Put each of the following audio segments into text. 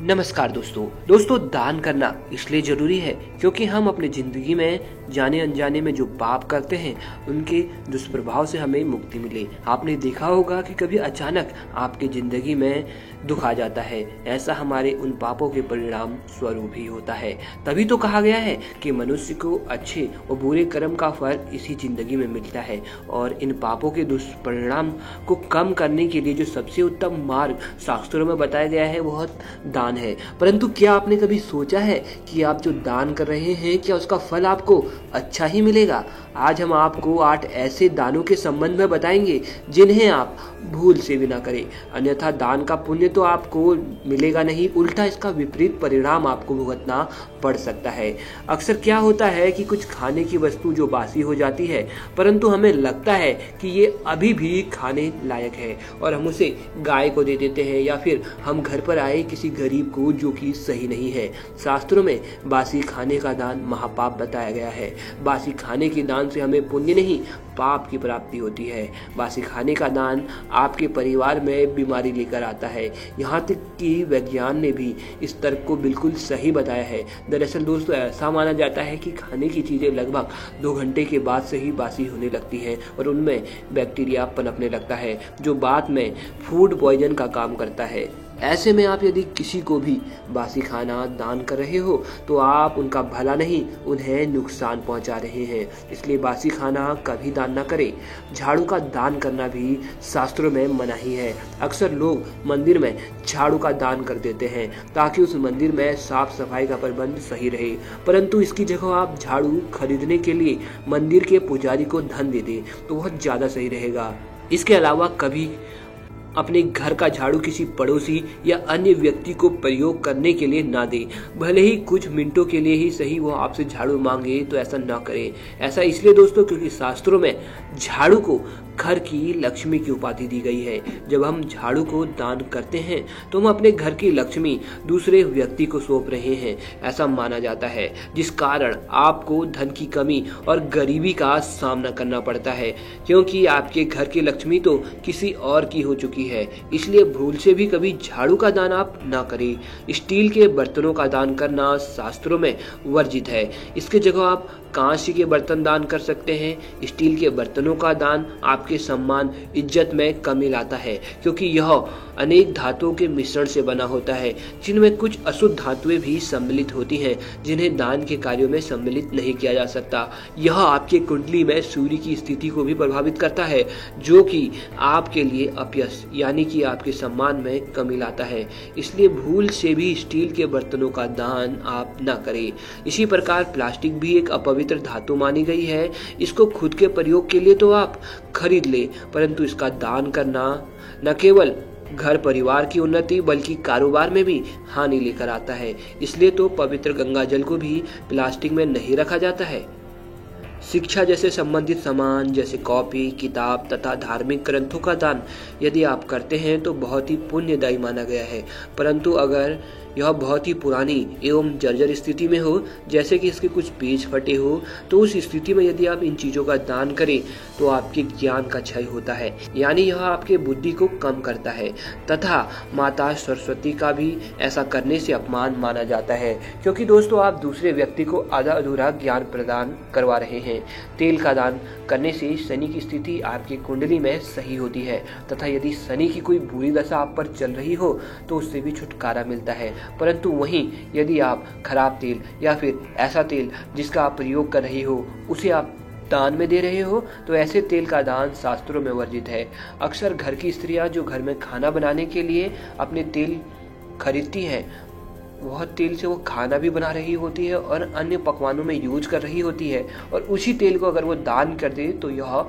नमस्कार दोस्तों दान करना इसलिए जरूरी है क्योंकि हम अपनी जिंदगी में जाने अनजाने में जो पाप करते हैं उनके दुष्प्रभाव से हमें मुक्ति मिले। आपने देखा होगा कि कभी अचानक आपकी जिंदगी में दुख आ जाता है, ऐसा हमारे उन पापों के परिणाम स्वरूप ही होता है। तभी तो कहा गया है कि मनुष्य को अच्छे और बुरे कर्म का फल इसी जिंदगी में मिलता है और इन पापों के दुष्परिणाम को कम करने के लिए जो सबसे उत्तम मार्ग शास्त्रों में बताया गया है वह दान है। परंतु क्या आपने कभी सोचा है कि आप जो दान कर रहे हैं क्या उसका फल आपको अच्छा ही मिलेगा? आज हम आपको 8 ऐसे दानों के संबंध में बताएंगे जिन्हें आप भूल से भी ना करें, अन्यथा दान का पुण्य तो आपको मिलेगा नहीं, उल्टा इसका विपरीत परिणाम आपको भुगतना पड़ सकता है। अक्सर क्या होता है कि कुछ खाने की वस्तु जो बासी हो जाती है परंतु हमें लगता है कि ये अभी भी खाने लायक है और हम उसे गाय को दे देते हैं या फिर हम घर पर आए किसी गरीब को, जो कि सही नहीं है। शास्त्रों में बासी खाने का दान महापाप बताया गया है। बासी खाने के दान से हमें पुण्य नहीं पाप की प्राप्ति होती है। बासी खाने का दान आपके परिवार में बीमारी लेकर आता है। यहाँ तक कि विज्ञान ने भी इस तर्क को बिल्कुल सही बताया है। दरअसल दोस्तों ऐसा माना जाता है कि खाने की चीजें लगभग 2 घंटे के बाद से ही बासी होने लगती है और उनमें बैक्टीरिया पनपने लगता है जो बाद में फूड पॉइजन का काम करता है। ऐसे में आप यदि किसी को भी बासी खाना दान कर रहे हो तो आप उनका भला नहीं उन्हें नुकसान पहुंचा रहे हैं। इसलिए बासी खाना कभी दान ना करें। झाड़ू का दान करना भी शास्त्रों में मनाही है। अक्सर लोग मंदिर में झाड़ू का दान कर देते हैं ताकि उस मंदिर में साफ सफाई का प्रबंध सही रहे, परंतु इसकी जगह आप झाड़ू खरीदने के लिए मंदिर के पुजारी को धन दे दें तो बहुत ज्यादा सही रहेगा। इसके अलावा कभी अपने घर का झाड़ू किसी पड़ोसी या अन्य व्यक्ति को प्रयोग करने के लिए ना दे, भले ही कुछ मिनटों के लिए ही सही वो आपसे झाड़ू मांगे तो ऐसा ना करें। ऐसा इसलिए दोस्तों क्योंकि शास्त्रों में झाड़ू को घर की लक्ष्मी की उपाधि दी गई है। जब हम झाड़ू को दान करते हैं तो हम अपने घर की लक्ष्मी दूसरे व्यक्ति को सौंप रहे हैं, ऐसा माना जाता है, जिस कारण आपको धन की कमी और गरीबी का सामना करना पड़ता है क्योंकि आपके घर की लक्ष्मी तो किसी और की हो चुकी है। इसलिए भूल से भी कभी झाड़ू का दान आप ना करें। स्टील के बर्तनों का दान करना शास्त्रों में वर्जित है। इसके जगह आप कांच के बर्तन दान कर सकते हैं। स्टील के बर्तनों का दान आपके सम्मान इज्जत में कमी लाता है क्योंकि यह अनेक धातुओं के मिश्रण से बना होता है जिनमें कुछ अशुद्ध धातुएं भी सम्मिलित होती हैं जिन्हें दान के कार्यों में सम्मिलित नहीं किया जा सकता। यह आपके कुंडली में सूर्य की स्थिति को भी प्रभावित करता है जो कि आपके लिए अपयश यानी कि आपके सम्मान में कमी लाता है। इसलिए भूल से भी स्टील के बर्तनों का दान आप ना करें। इसी प्रकार प्लास्टिक भी एक अपवित्र धातु मानी गई है। इसको खुद के प्रयोग के लिए तो आप खरीद ले, परंतु इसका दान करना न केवल घर परिवार की उन्नति बल्कि कारोबार में भी हानि लेकर आता है। इसलिए तो पवित्र गंगा जल को भी प्लास्टिक में नहीं रखा जाता है। शिक्षा जैसे संबंधित सामान जैसे कॉपी, किताब तथा धार्मिक ग्रंथों का दान यदि आप करते हैं तो बहुत ही पुण्यदायी माना गया है, परंतु अगर यह बहुत ही पुरानी एवं जर्जर स्थिति में हो, जैसे कि इसके कुछ पेज फटे हो, तो उस स्थिति में यदि आप इन चीजों का दान करें तो आपके ज्ञान का क्षय होता है, यानी यह आपके बुद्धि को कम करता है तथा माता सरस्वती का भी ऐसा करने से अपमान माना जाता है क्योंकि दोस्तों आप दूसरे व्यक्ति को आधा अधूरा ज्ञान प्रदान करवा रहे हैं। तेल का दान करने से शनि की स्थिति आपकी कुंडली में सही होती है तथा यदि शनि की कोई बुरी दशा आप पर चल रही हो तो उससे भी छुटकारा मिलता है। परंतु वहीं यदि आप खराब तेल या फिर ऐसा तेल जिसका आप प्रयोग कर रहे हो उसे आप दान में दे रहे हो तो ऐसे तेल का दान शास्त्रों में वर्जित है। अक्सर घर की स्त्रियां जो घर में खाना बनाने के लिए अपने तेल खरीदती हैं वह तेल से वो खाना भी बना रही होती है और अन्य पकवानों में यूज कर रही होती है और उसी तेल को अगर वो दान कर दे तो यह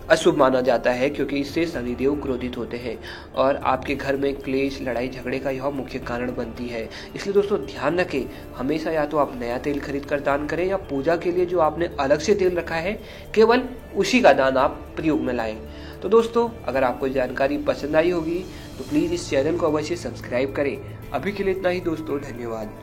अशुभ माना जाता है क्योंकि इससे शनिदेव क्रोधित होते हैं और आपके घर में क्लेश लड़ाई झगड़े का यह मुख्य कारण बनती है। इसलिए दोस्तों ध्यान रखें, हमेशा या तो आप नया तेल खरीद कर दान करें या पूजा के लिए जो आपने अलग से तेल रखा है केवल उसी का दान आप प्रयोग में लाएं। तो दोस्तों अगर आपको जानकारी पसंद आई होगी तो प्लीज़ इस चैनल को अवश्य सब्सक्राइब करें। अभी के लिए इतना ही दोस्तों, धन्यवाद।